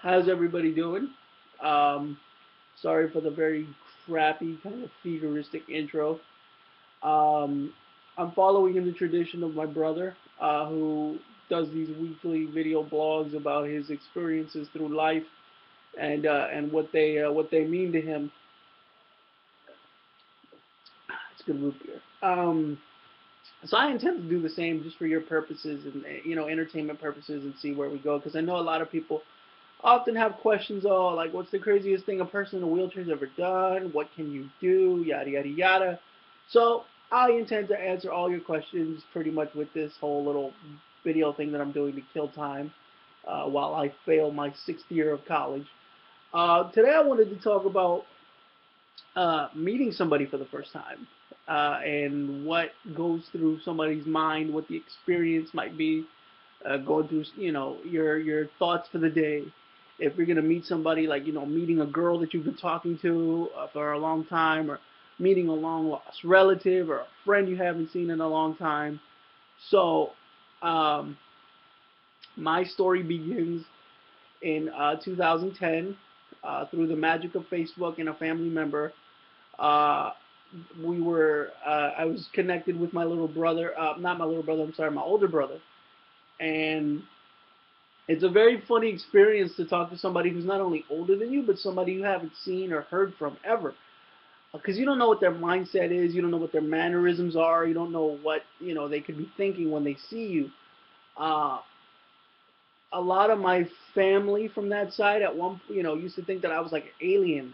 How's everybody doing? Um, Sorry for the very crappy, kind of futuristic intro. Um, I'm following in the tradition of my brother, who does these weekly video blogs about his experiences through life and what they mean to him. It's good root beer. So I intend to do the same just for your purposes and entertainment purposes and see where we go because I know a lot of people often have questions all like, what's the craziest thing a person in a wheelchair has ever done? What can you do? Yada, yada, yada. So I intend to answer all your questions pretty much with this whole little video thing that I'm doing to kill time while I fail my sixth year of college. Today I wanted to talk about meeting somebody for the first time and what goes through somebody's mind, what the experience might be, going through your thoughts for the day. If you're gonna meet somebody, like meeting a girl that you've been talking to for a long time, or meeting a long lost relative or a friend you haven't seen in a long time. So um, my story begins in 2010 through the magic of Facebook and a family member. Uh, I was connected with my little brother, not my little brother, I'm sorry, my older brother, and it's a very funny experience to talk to somebody who's not only older than you, but somebody you haven't seen or heard from ever. Because you don't know what their mindset is, you don't know what their mannerisms are, you don't know what they could be thinking when they see you. Uh, a lot of my family from that side at one, used to think that I was like an alien,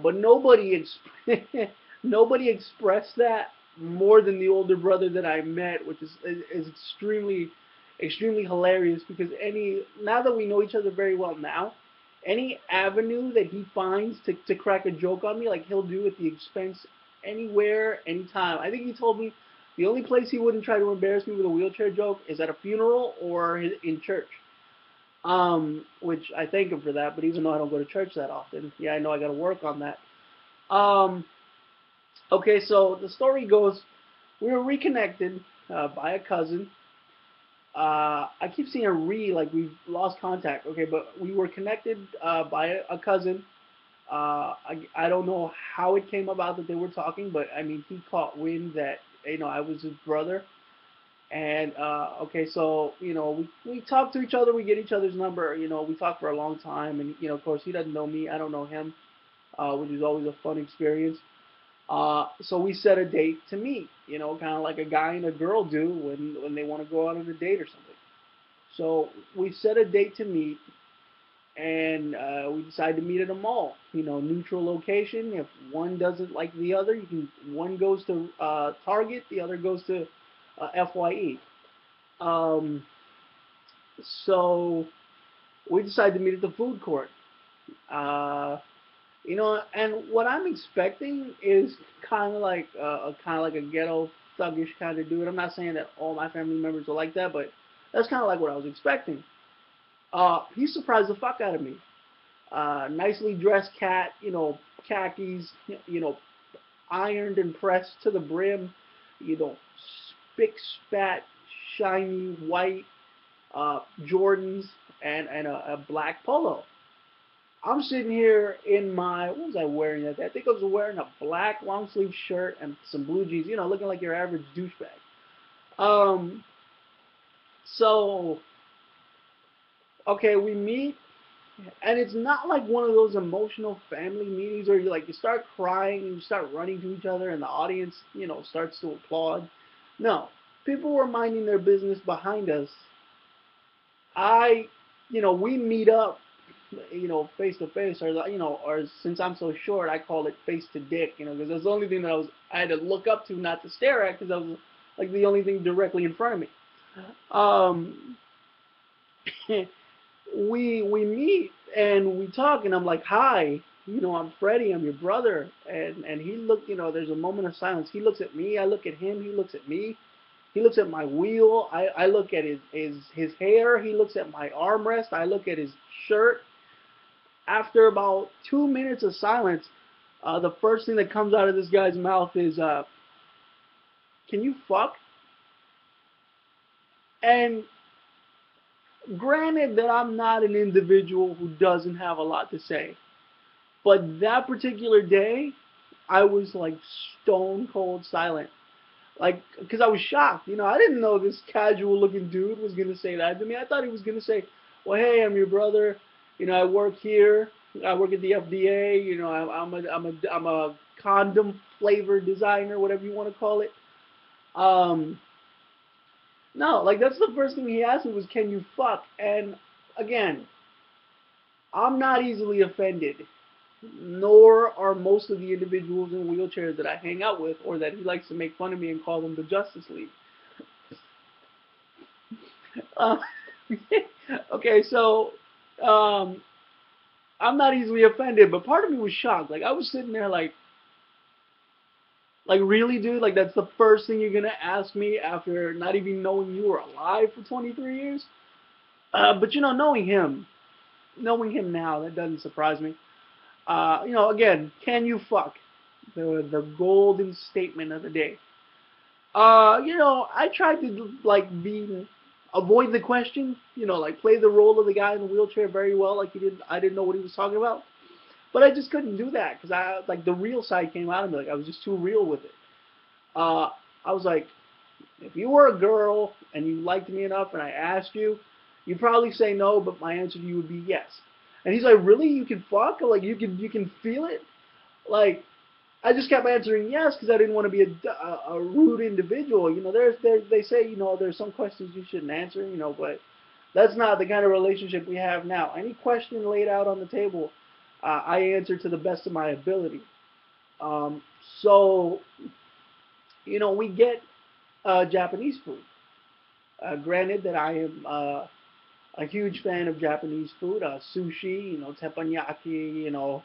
but nobody expressed that more than the older brother that I met, which is extremely hilarious because any now that we know each other very well now, any avenue that he finds to crack a joke on me, like he'll do at the expense anywhere, anytime. I think he told me the only place he wouldn't try to embarrass me with a wheelchair joke is at a funeral or in church. Which I thank him for that, but even though I don't go to church that often, yeah, I know I got to work on that. Um, okay, so the story goes, we were reconnected by a cousin. I keep seeing a like we've lost contact. Okay, but we were connected by a cousin. I don't know how it came about that they were talking, but I mean he caught wind that I was his brother. And okay, so we talk to each other, we get each other's number. We talk for a long time, and of course he doesn't know me, I don't know him, which is always a fun experience. So we set a date to meet, kind of like a guy and a girl do when they want to go out on a date or something. So we set a date to meet, and we decide to meet at a mall. Neutral location. If one doesn't like the other, one goes to Target, the other goes to Fye. Um, so we decided to meet at the food court. Uh, and what I'm expecting is kind of like a ghetto thuggish kind of dude. I'm not saying that all my family members are like that, but that's kind of like what I was expecting. He surprised the fuck out of me. Nicely dressed cat, khakis, ironed and pressed to the brim, spick spat, shiny white Jordans and a black polo. I'm sitting here in my, what was I wearing that day? I think I was wearing a black long sleeve shirt and some blue jeans, looking like your average douchebag. Um, so, okay, we meet, and it's not like one of those emotional family meetings where you start crying and you start running to each other and the audience, starts to applaud. No, people were minding their business behind us. I, we meet up, face to face, or or since I'm so short, I call it face to dick, because that's the only thing that I had to look up to, not to stare at, because that was like the only thing directly in front of me. Um, we meet and we talk, and I'm like, hi, I'm Freddie, I'm your brother, and he looked, there's a moment of silence. He looks at me, I look at him, he looks at me. He looks at my wheel. I look at his hair. He looks at my armrest. I look at his shirt. After about 2 minutes of silence, the first thing that comes out of this guy's mouth is, "Can you fuck?" And granted that I'm not an individual who doesn't have a lot to say, but that particular day, I was like stone cold silent. Like, because I was shocked. I didn't know this casual looking dude was going to say that to me. I thought he was going to say, well, hey, I'm your brother. I work here. I work at the FDA. I'm a condom flavor designer, whatever you want to call it. Um, no, like, that's the first thing he asked me was, can you fuck? And again, I'm not easily offended, nor are most of the individuals in wheelchairs that I hang out with or that he likes to make fun of me and call them the Justice League. Uh, okay, so um, I'm not easily offended, but part of me was shocked. Like, I was sitting there like really, dude? Like, that's the first thing you're gonna ask me after not even knowing you were alive for 23 years? But knowing him now, that doesn't surprise me. Again, can you fuck? The golden statement of the day. I tried to like avoid the question, like play the role of the guy in the wheelchair very well, like he did. I didn't know what he was talking about, but I just couldn't do that because I like the real side came out of me. Like I was just too real with it. I was like, if you were a girl and you liked me enough, and I asked you, you'd probably say no, but my answer to you would be yes. And he's like, really? You can fuck? Like you can feel it? Like I just kept answering yes because I didn't want to be a rude individual. They say there's some questions you shouldn't answer. But that's not the kind of relationship we have now. Any question laid out on the table, I answer to the best of my ability. Um, so we get Japanese food. Granted that I am a huge fan of Japanese food, sushi, teppanyaki,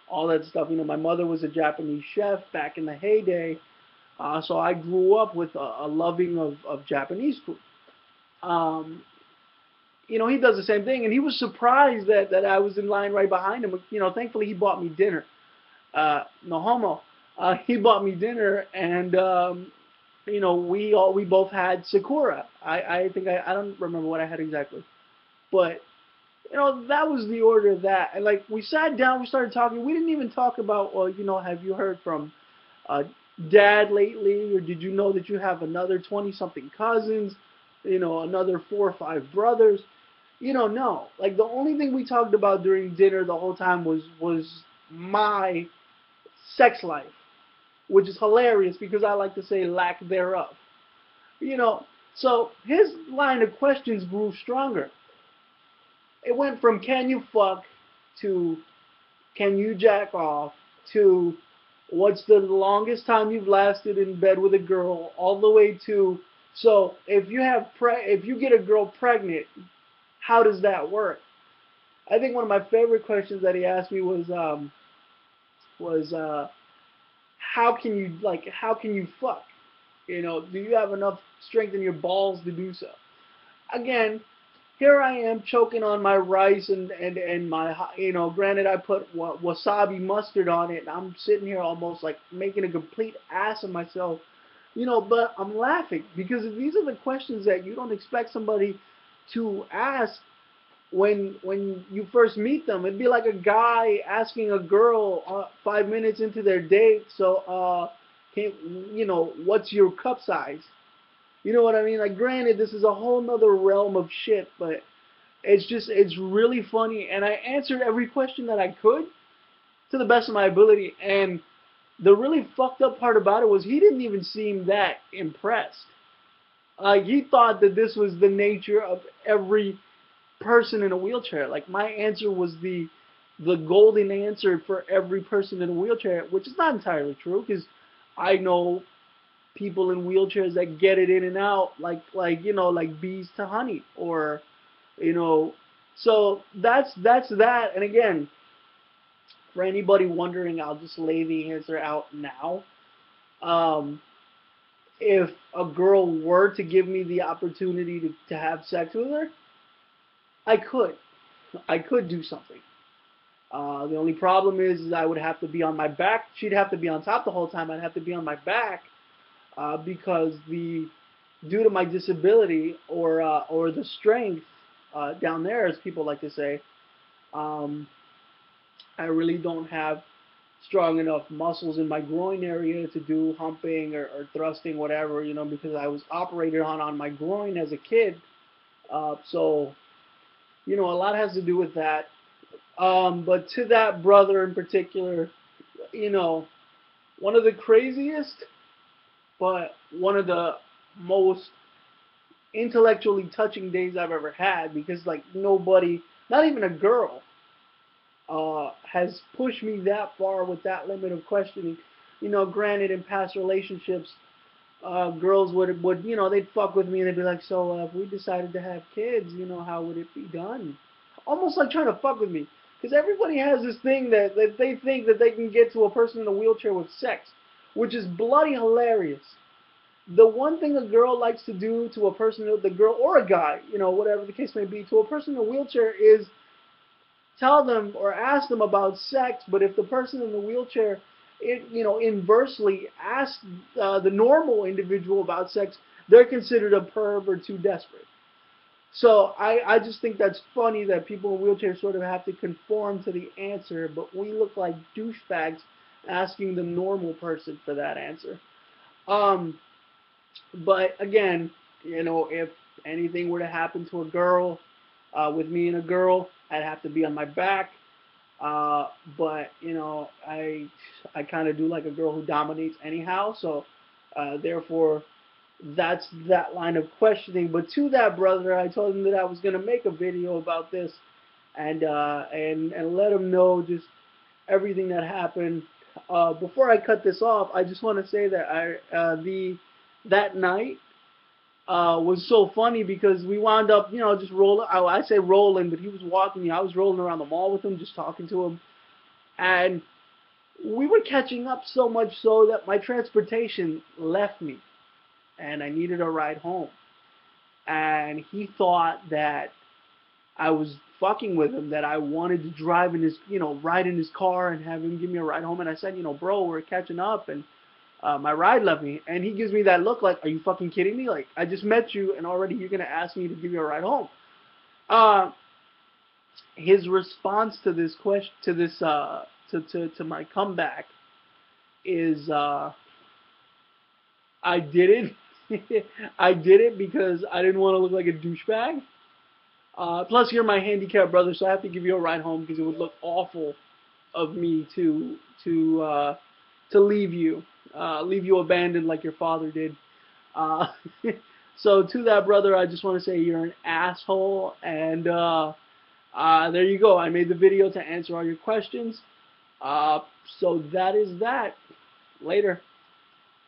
all that stuff. My mother was a Japanese chef back in the heyday, so I grew up with a loving of Japanese food. Um, he does the same thing, and he was surprised that I was in line right behind him. Thankfully he bought me dinner. No homo. He bought me dinner, and we both had Sakura. I think I don't remember what I had exactly, but that was the order of that. And like we sat down, we started talking. We didn't even talk about, well, have you heard from uh, dad lately, or did you know that you have another 20 something cousins, another 4 or 5 brothers? No. Like the only thing we talked about during dinner the whole time was my sex life, which is hilarious because I like to say lack thereof. You know, so his line of questions grew stronger. It went from can you fuck to can you jack off to what's the longest time you've lasted in bed with a girl, all the way to so if you get a girl pregnant, how does that work? I think one of my favorite questions that he asked me was how can you fuck? Do you have enough strength in your balls to do so? Again, here I am choking on my rice and my granted I put wasabi mustard on it and I'm sitting here almost like making a complete ass of myself. But I'm laughing because these are the questions that you don't expect somebody to ask when you first meet them. It'd be like a guy asking a girl 5 minutes into their date, so what's your cup size? You know what I mean? Like, granted, this is a whole nother realm of shit, but it's really funny, and I answered every question that I could to the best of my ability. And the really fucked up part about it was he didn't even seem that impressed. Like he thought that this was the nature of every person in a wheelchair. Like my answer was the golden answer for every person in a wheelchair, which is not entirely true because I know people in wheelchairs that get it in and out like bees to honey, or you know so that's that. And again, for anybody wondering, I'll just lay the answer out now. um if a girl were to give me the opportunity to have sex with her, I could. I could do something. The only problem is I would have to be on my back. She'd have to be on top the whole time. I'd have to be on my back because due to my disability or the strength, down there, as people like to say. Um, I really don't have strong enough muscles in my groin area to do humping or thrusting, whatever, because I was operated on my groin as a kid. So, a lot has to do with that. But to that brother in particular, you know, one of the craziest, but one of the most intellectually touching days I've ever had because, like, nobody, not even a girl, has pushed me that far with that limit of questioning. Granted, in past relationships, girls would they'd fuck with me and they'd be like, so if we decided to have kids, how would it be done? Almost like trying to fuck with me, because everybody has this thing that they think that they can get to a person in a wheelchair with sex, which is bloody hilarious. The one thing a girl likes to do to a person, the girl or a guy, whatever the case may be, to a person in a wheelchair is tell them or ask them about sex. But if the person in the wheelchair, inversely asks the normal individual about sex, they're considered a perv or too desperate. So I just think that's funny that people in wheelchairs sort of have to conform to the answer, but we look like douchebags asking the normal person for that answer. Um, but again, if anything were to happen to a girl, with me and a girl, I'd have to be on my back. But I kind of do like a girl who dominates anyhow. So therefore, that's that line of questioning. But to that brother, I told him that I was gonna make a video about this, and let him know just everything that happened. Before I cut this off, I just want to say that that night was so funny because we wound up, just rolling. I say rolling, but he was walking. I was rolling around the mall with him, just talking to him, and we were catching up so much so that my transportation left me, and I needed a ride home. And he thought that I was fucking with him, that I wanted to drive in his, ride in his car and have him give me a ride home. And I said, bro, we're catching up, and my ride left me. And he gives me that look like, are you fucking kidding me? Like, I just met you, and already you're gonna ask me to give you a ride home. Uh, his response to this question, to my comeback, is I did it. I did it because I didn't want to look like a douchebag. Plus, you're my handicapped brother, so I have to give you a ride home because it would look awful of me to leave you abandoned like your father did. Uh, so to that brother, I just want to say you're an asshole, and there you go. I made the video to answer all your questions. So that is that. Later.